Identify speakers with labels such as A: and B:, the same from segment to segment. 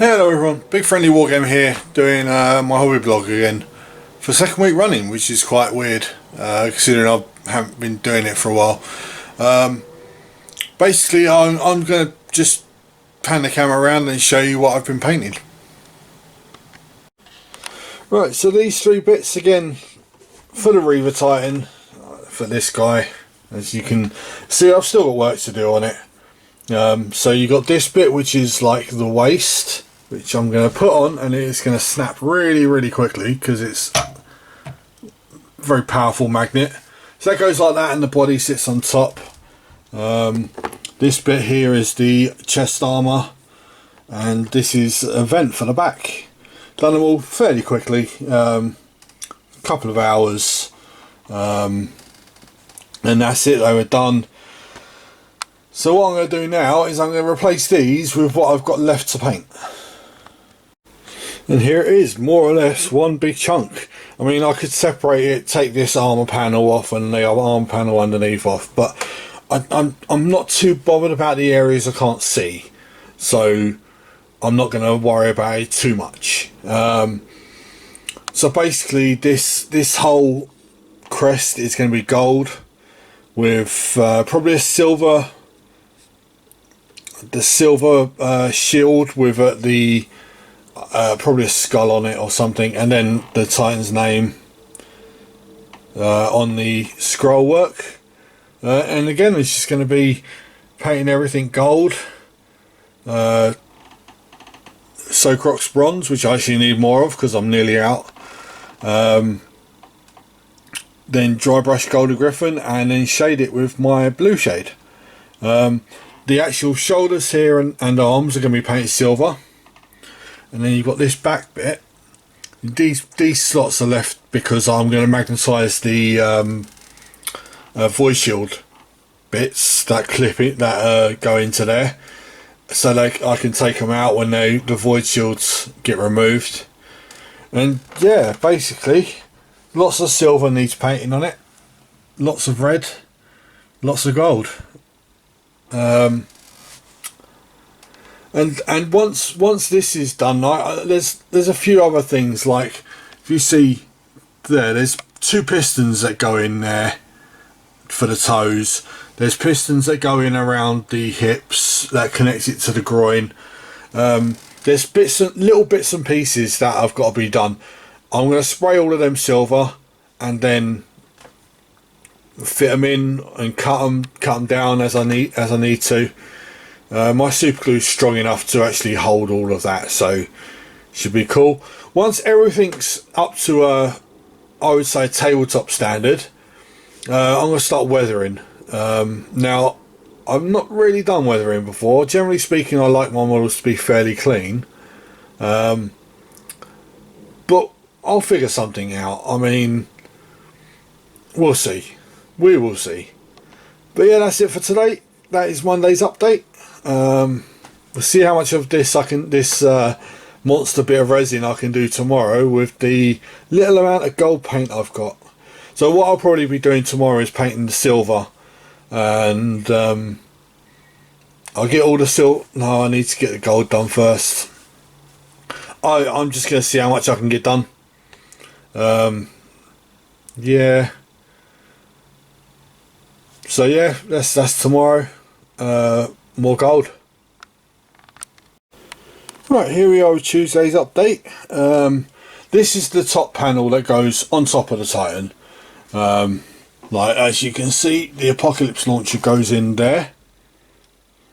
A: Hello everyone, Big Friendly Wargame here, doing my hobby blog again for second week running, which is quite weird considering I haven't been doing it for a while. Basically I'm going to just pan the camera around and show you what I've been painting. Right, so these three bits again for the Reaver Titan, for this guy. As you can see, I've still got work to do on it. So you got this bit which is like the waist, which I'm going to put on, and it's going to snap really quickly because it's a very powerful magnet. So that goes like that, and the body sits on top. This bit here is the chest armour, and this is a vent for the back. Done them all fairly quickly, a couple of hours, and that's it, they were done. So what I'm going to do now is I'm going to replace these with what I've got left to paint. And here it is, more or less one big chunk. I mean, I could separate it, take this armour panel off and the armour panel underneath off, but I'm not too bothered about the areas I can't see, so I'm not going to worry about it too much. So basically this whole crest is going to be gold with probably the silver shield with the probably a skull on it or something, and then the Titan's name on the scroll work. And again, it's just going to be painting everything gold. Socrox bronze, which I actually need more of because I'm nearly out. Then dry brush golden griffin, and then shade it with my blue shade. The actual shoulders here and arms are going to be painted silver. And then you've got this back bit. These slots are left because I'm going to magnetise the void shield bits that clip it, that go into there, so I can take them out when the void shields get removed. And yeah, basically lots of silver needs painting on it, lots of red, lots of gold. And once this is done, there's a few other things, like if you see there's two pistons that go in there for the toes. There's pistons that go in around the hips that connects it to the groin. There's little bits and pieces that have got to be done. I'm going to spray all of them silver and then fit them in and cut them down as I need to. My super glue is strong enough to actually hold all of that, so should be cool. Once everything's up to I would say tabletop standard, I'm going to start weathering. Now I've not really done weathering before. Generally speaking, I like my models to be fairly clean, but I'll figure something out. I mean, we'll see. We will see. But yeah, that's it for today. That is Monday's update. We'll see how much of this monster bit of resin I can do tomorrow with the little amount of gold paint I've got. So what I'll probably be doing tomorrow is painting the silver, and I'll get all the silver. No, I need to get the gold done first. I'm just going to see how much I can get done. Yeah. So yeah, that's tomorrow. More gold. Right, here we are with Tuesday's update. This is the top panel that goes on top of the Titan. Like, as you can see, the Apocalypse launcher goes in there.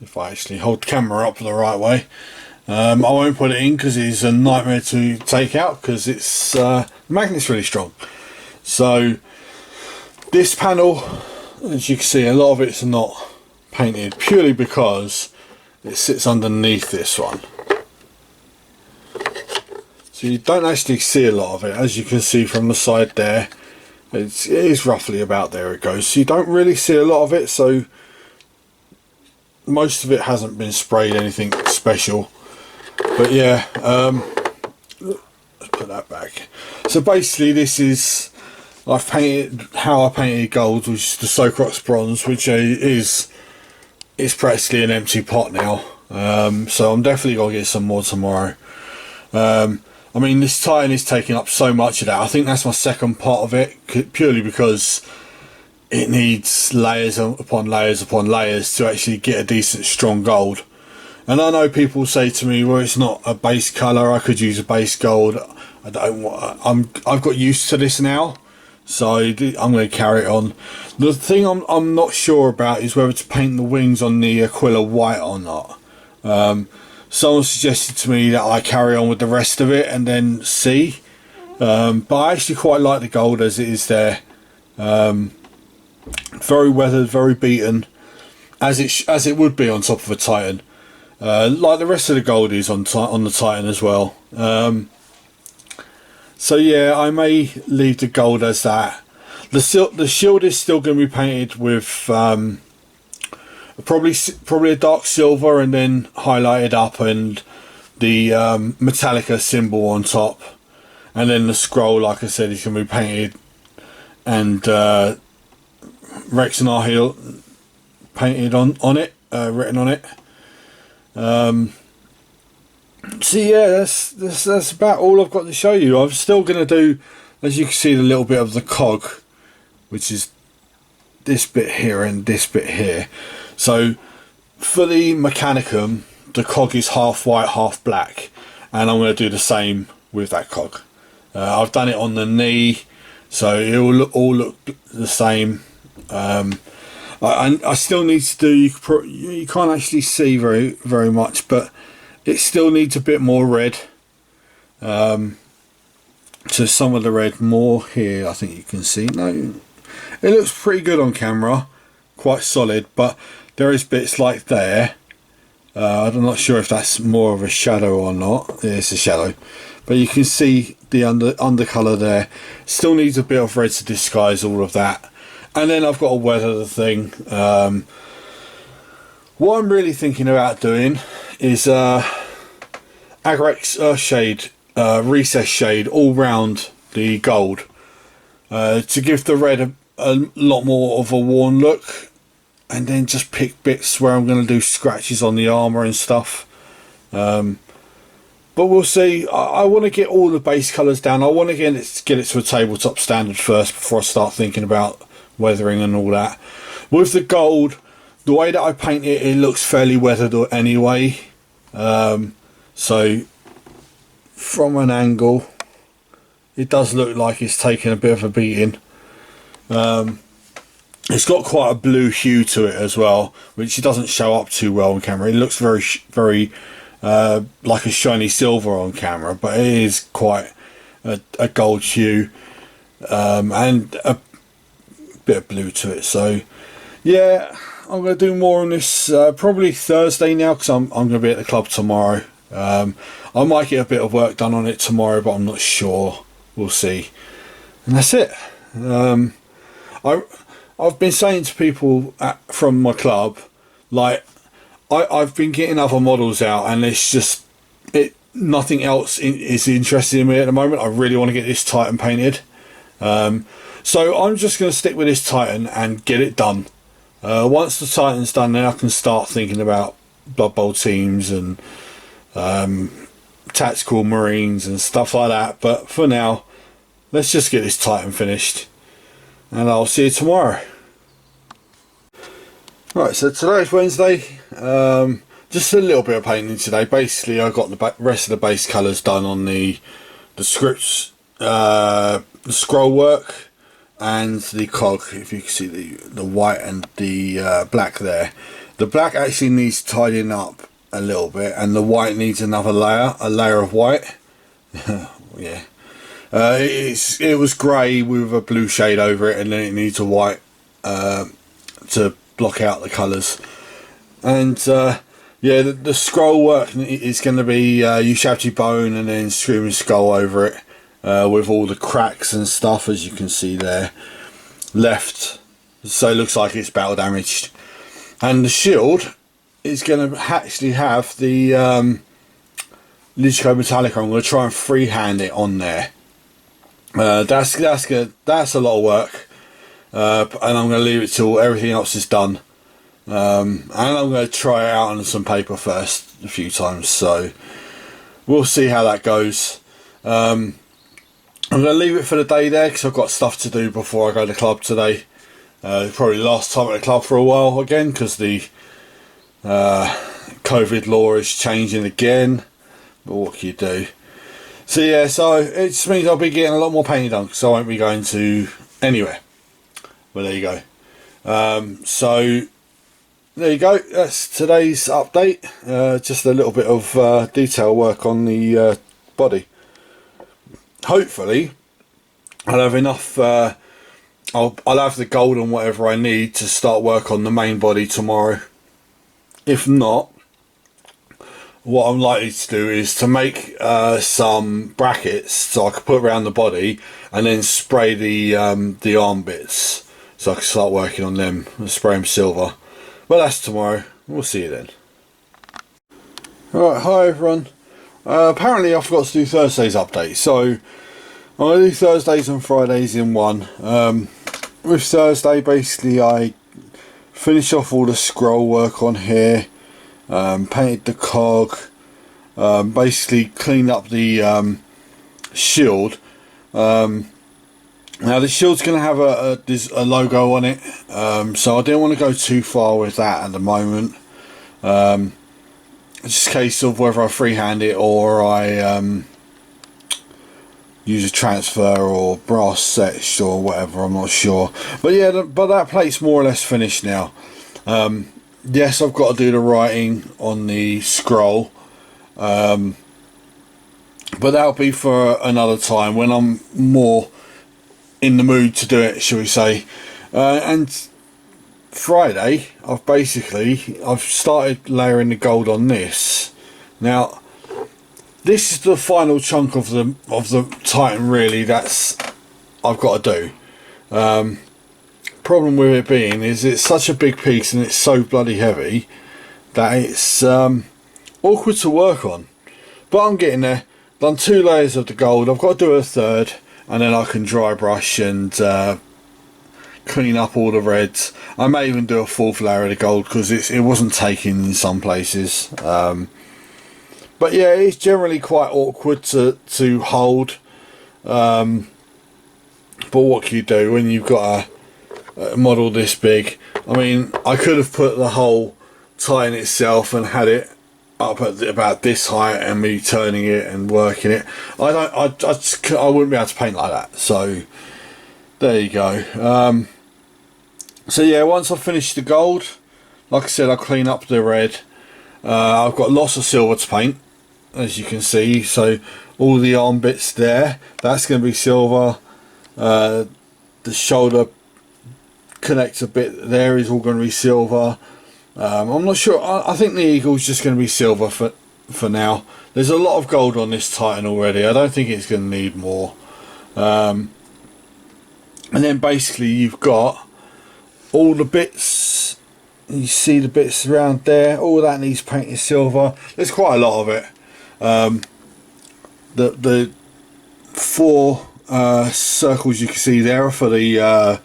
A: If I actually hold the camera up the right way. I won't put it in because it's a nightmare to take out because it's the magnet's really strong. So this panel, as you can see, a lot of it's not painted purely because it sits underneath this one, so you don't actually see a lot of it. As you can see from the side there, it is roughly about there it goes, so you don't really see a lot of it. So most of it hasn't been sprayed anything special, but yeah, let's put that back. So basically this is, I've painted how I painted gold, which is the Socrox bronze, which is practically an empty pot now. So I'm definitely going to get some more tomorrow. I mean, this Titan is taking up so much of that. I think that's my second part of it, purely because it needs layers upon layers upon layers to actually get a decent strong gold. And I know people say to me, well, it's not a base colour, I could use a base gold. I don't want, I've got used to this now, so I'm going to carry it on. The thing I'm not sure about is whether to paint the wings on the Aquila white or not. Someone suggested to me that I carry on with the rest of it and then see. But I actually quite like the gold as it is there. Very weathered, very beaten, as it would be on top of a Titan. Like the rest of the gold is on the Titan as well. So yeah, I may leave the gold as that. The shield is still going to be painted with probably a dark silver and then highlighted up, and the Metallica symbol on top, and then the scroll, like I said, is going to be painted, and Rex and Arheel painted on it, written on it. So yeah, that's about all I've got to show you. I'm still going to do, as you can see, the little bit of the cog, which is this bit here and this bit here. So for the Mechanicum, the cog is half white, half black, and I'm going to do the same with that cog. I've done it on the knee, so it will all look the same. I still need to do, you can't actually see very much, but it still needs a bit more red. So some of the red more here, I think you can see. No, it looks pretty good on camera, quite solid, but there is bits like there. I'm not sure if that's more of a shadow or not. Yeah, it's a shadow, but you can see the undercolor there. Still needs a bit of red to disguise all of that. And then I've got to weather the thing. What I'm really thinking about doing is Agrex Earthshade, recess shade all round the gold, to give the red a lot more of a worn look, and then just pick bits where I'm going to do scratches on the armour and stuff. But we'll see. I want to get all the base colours down. I want to get it to a tabletop standard first before I start thinking about weathering and all that. With the gold, the way that I paint it, it looks fairly weathered anyway. So from an angle, it does look like it's taken a bit of a beating. It's got quite a blue hue to it as well, which it doesn't show up too well on camera. It looks very like a shiny silver on camera, but it is quite a gold hue, and a bit of blue to it. So yeah, I'm going to do more on this probably Thursday now, because I'm going to be at the club tomorrow. I might get a bit of work done on it tomorrow, but I'm not sure. We'll see. And that's it. I've been saying to people from my club, like, I've been getting other models out, and it's just nothing else is interested in me at the moment. I really want to get this Titan painted. So I'm just going to stick with this Titan and get it done. Once the Titan's done, then I can start thinking about Blood Bowl teams and tactical marines and stuff like that. But for now, let's just get this Titan finished, and I'll see you tomorrow. Right, so today's Wednesday. Just a little bit of painting today. Basically, I got the rest of the base colours done on the scripts, the scroll work, and the cog. If you can see the white and the black there. The black actually needs tidying up a little bit, and the white needs another layer, a layer of white. Yeah, it was grey with a blue shade over it, and then it needs a white to block out the colours. And yeah, the scroll work is going to be Ushabti Bone and then Screaming Skull over it, with all the cracks and stuff, as you can see there, left. So it looks like it's battle damaged. And the shield is going to actually have the Ligico Metallica. I'm going to try and freehand it on there. That's good. That's a lot of work, and I'm going to leave it till everything else is done. and I'm going to try it out on some paper first a few times, so we'll see how that goes. I'm going to leave it for the day there because I've got stuff to do before I go to the club today. Probably last time at the club for a while again, because the COVID law is changing again, but what can you do? So yeah, so it just means I'll be getting a lot more painting done because I won't be going to anywhere. Well, there you go. So there you go, that's today's update. Just a little bit of detail work on the body. Hopefully I'll have enough, I'll have the gold and whatever I need to start work on the main body tomorrow. If not, what I'm likely to do is to make some brackets so I can put around the body and then spray the arm bits so I can start working on them and spray them silver. But that's tomorrow, we'll see you then. Alright, hi everyone. Apparently I forgot to do Thursday's update, so I'm going to do Thursdays and Fridays in one. With Thursday, basically I finish off all the scroll work on here, painted the cog, basically cleaned up the shield. Now the shield's going to have a logo on it, so I didn't want to go too far with that at the moment. It's just a case of whether I freehand it or I use a transfer or brass etched or whatever, I'm not sure. But yeah, but that plate's more or less finished now. Yes, I've got to do the writing on the scroll, but that'll be for another time when I'm more in the mood to do it, shall we say. And Friday I've started layering the gold on this. Now this is the final chunk of the Titan really that's I've got to do. Problem with it being is it's such a big piece and it's so bloody heavy that it's awkward to work on, but I'm getting there. Done 2 layers of the gold, I've got to do a third, and then I can dry brush and clean up all the reds. I may even do a 4th layer of the gold because it wasn't taking in some places. But yeah, it's generally quite awkward to hold. But what can you do when you've got a model this big? I mean, I could have put the whole Titan itself and had it up at about this height and me turning it and working it. I wouldn't be able to paint like that. So there you go. So yeah, once I finish the gold, like I said, I'll clean up the red. I've got lots of silver to paint, as you can see. So all the arm bits there, that's going to be silver. The shoulder connector bit there is all going to be silver. I'm not sure. I think the eagle's just going to be silver for now. There's a lot of gold on this Titan already. I don't think it's going to need more. And then basically you've got all the bits. You see the bits around there. All that needs painted silver. There's quite a lot of it. The 4 circles you can see there are for the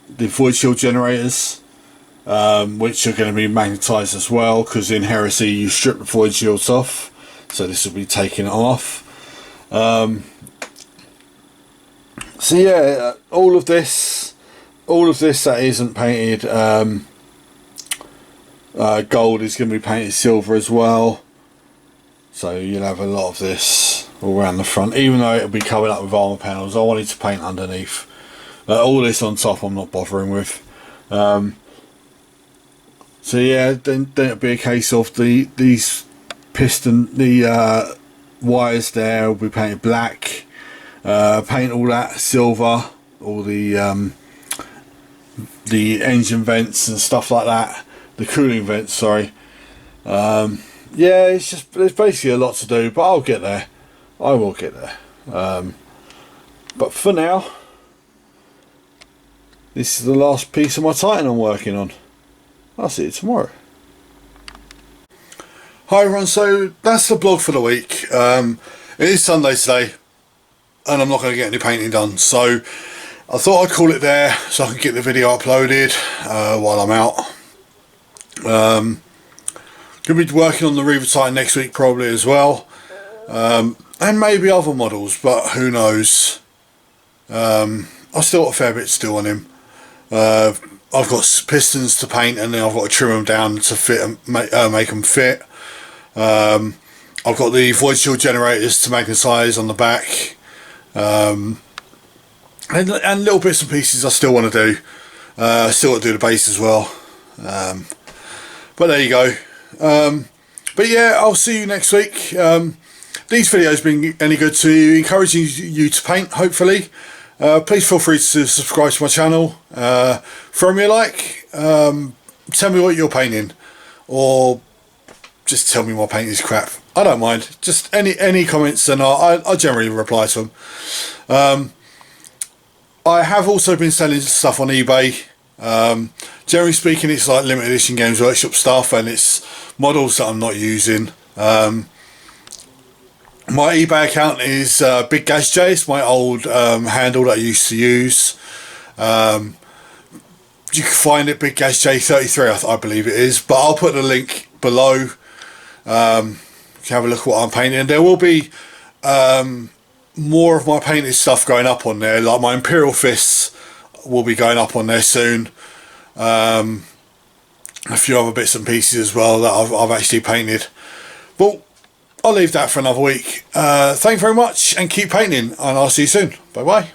A: void shield generators. Which are going to be magnetised as well, because in Heresy you strip the void shields off, so this will be taking it off. So yeah, all of this that isn't painted gold is going to be painted silver as well, so you'll have a lot of this all around the front, even though it'll be covered up with armour panels. I wanted to paint underneath. All this on top I'm not bothering with. So yeah, then it'll be a case of these wires there will be painted black. Paint all that silver, all the engine vents and stuff like that, the cooling vents. Sorry. Yeah, there's basically a lot to do, but I'll get there. I will get there. But for now, this is the last piece of my Titan I'm working on. I'll see you tomorrow. Hi everyone, so that's the blog for the week. It is Sunday today and I'm not going to get any painting done, so I thought I'd call it there so I can get the video uploaded while I'm out. Gonna be working on the Reaver Titan next week probably as well, and maybe other models, but who knows. I've still got a fair bit still on him. I've got pistons to paint, and then I've got to trim them down to fit and make them fit. I've got the void shield generators to magnetise on the back, and little bits and pieces I still want to do. Still got to do the base as well. But there you go. But yeah, I'll see you next week. These videos being any good to you, encouraging you to paint, hopefully. Please feel free to subscribe to my channel. Throw me a like. Tell me what you're painting, or just tell me my paint is crap. I don't mind. Just any comments, and I generally reply to them. I have also been selling stuff on eBay. Generally speaking, it's like limited edition Games Workshop stuff, and it's models that I'm not using. My eBay account is Big Gas J. It's my old handle that I used to use. You can find it Big Gas J33, I believe it is, but I'll put the link below. You can have a look at what I'm painting. There will be more of my painted stuff going up on there, like my Imperial Fists will be going up on there soon. A few other bits and pieces as well that I've actually painted. But I'll leave that for another week. Thank you very much, and keep painting, and I'll see you soon. Bye bye.